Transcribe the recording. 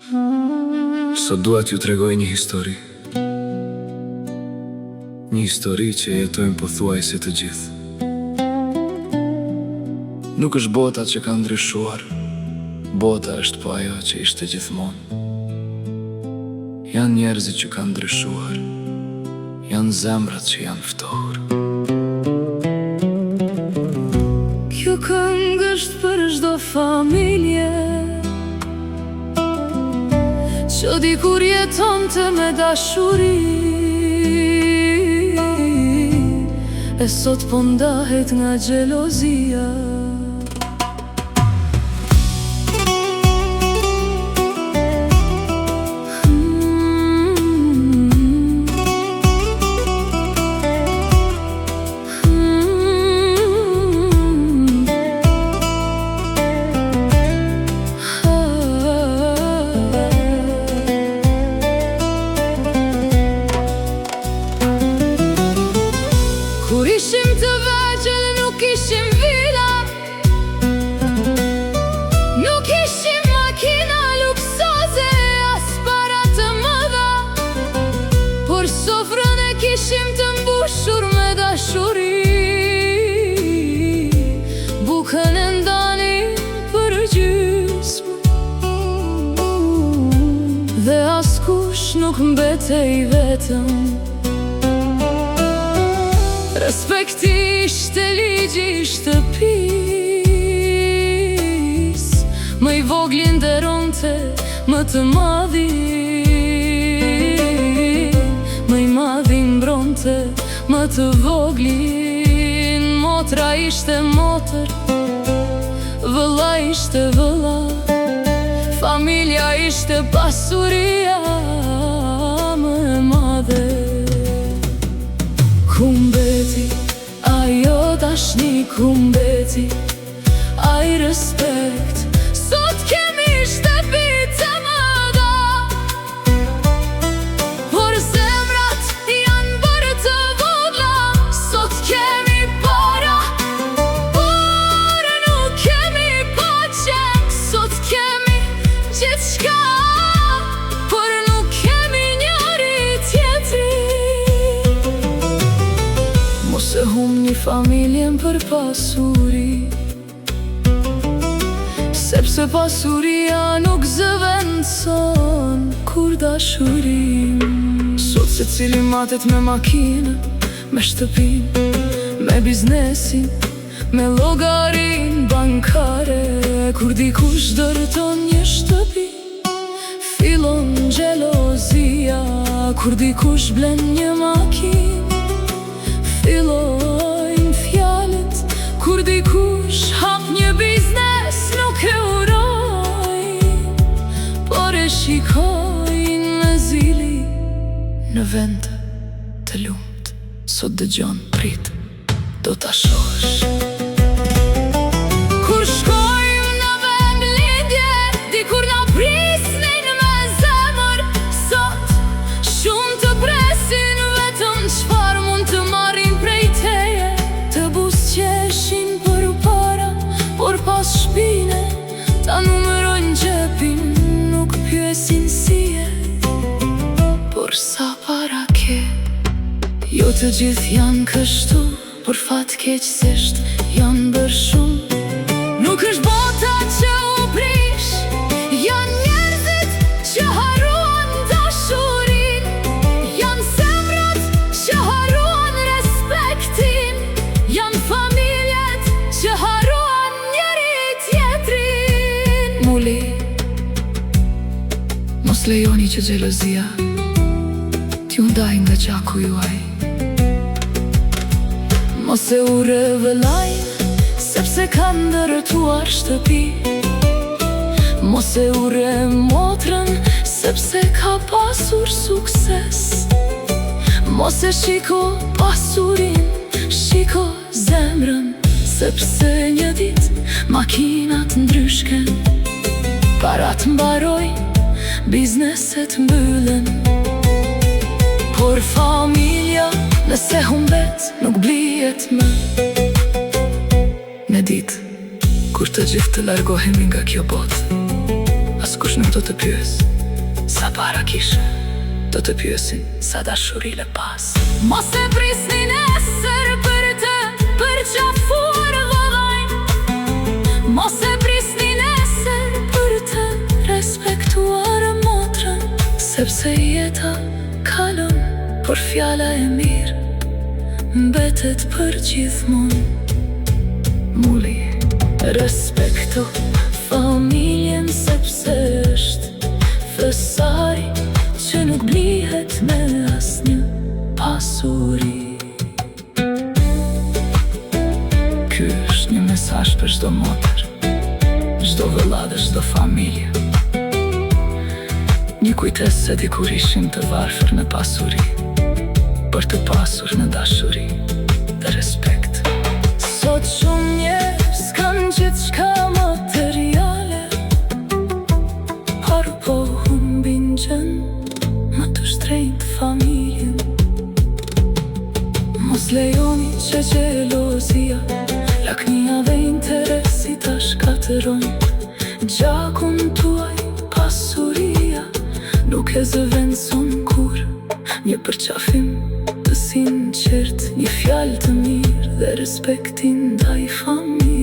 Sot dua t'ju tregoj një histori. Një histori që jetojmë pothuajse të gjithë. Nuk është bota që ka ndryshuar, bota është po ajo që ishte gjithmonë. Janë njerëzit që kanë ndryshuar, janë zemrat që janë ftohur. Kjo këngë është për çdo familje që dikur jetonte me dashuri, e sot po ndahet nga xhelozia. Kur ishim të vegjël nuk ishim vila, nuk ishim makina luksoze as para të mëdha, por sofrën e kishim të mbushur me dashuri. Bukën e ndanim për gjysmë dhe askush nuk mbetej vetëm. Respekti ishte ligji i shtëpis, më i vogli nderonte më të madhin, më i madhi mbronte më të voglin. Motra ishte motër, vëlla ishte vëlla, familja ishte pasuria më e madhe. Ku mbeti ajo dashni, ku mbeti ai respekt? Sot kemi shtëpi të mëdha, por zemrat janë bërë të vogla. Sot kemi para, por nuk kemi paqe. Sot kemi gjithçka, por nuk kemi njëri tjetrin. Mos e humni familjen për pasuri, sepse pasuria nuk zëvendëson kur dashurim. Sot secili matet me makinë, me shtëpinë, me biznesin, me llogarin bankare. Kur dikush dërton një shtëpi, fillon xhelozia. Kur dikush blen një makinë, fillojnë fjalët. Kur dikush hap një biznes, nuk e urojnë, por e shikojnë me zili. Në vend të lumt, sot dëgjon, prit, do ta shohësh. Kur shkojmë në vend lindje, dikur na prisnin me zemër. Sot shumë të presin vetëm çfarë mund të marrin prej teje. Të buzëqeshin për para, por pas shpine ta numërojnë xhepin. Nuk pyesin si je, por sa para ke. Jo të gjithë janë kështu, por fatkeqësisht janë bërë shumë. Nuk është bota që u prish, janë njerëzit që haruan dashurin, janë zemrat që haruan respektin, janë familjet që haruan njëri tjetrin. Muli, mos lejoni që xhelozia t'ju ndaj nga gjaku juaj. Mos e ure vëllajnë, sepse ka ndërtuar shtëpi. Mos e ure motrën, sepse ka pasur sukses. Mos e shiko pasurin, shiko zemrën, sepse një dit makinat ndryshken, parat mbarojnë, bizneset mbyllen. Por familja nëse humbet nuk blihet më. Në ditë kur të gjithë të largohemi nga kjo botë, askush nuk do të pyes sa para kishe, do të pyesin sa dashuri le pas. Mos e prisni nesër për të përqafuar vëllajnë. Mos e prisni nesër për të respektuar motrën. Sepse jeta kalon, por fjala e mirë mbetet për gjithmonë. Mulli, Respekto familjen sepse është thesari që nuk blihet me asnjë pasuri. ky është një mesazh për çdo motër, çdo vëlla dhe çdo familje. Një kujtesë se dikur ishim të varfër në pasuri, për të pasur në dashuri dhe respekt. Sot shumë njerëz kanë gjithçka materiale, por po humbin gjën më të shtrenjtë familjen. Mos lejoni që gjelozia, lakmia dhe interesi ta shkatërrojnë gjakun tuaj. Pasuria nuk e zëvendëson kur, një përqafim të sinqert, një fjalë të mirë dhe respektin ndaj familjes.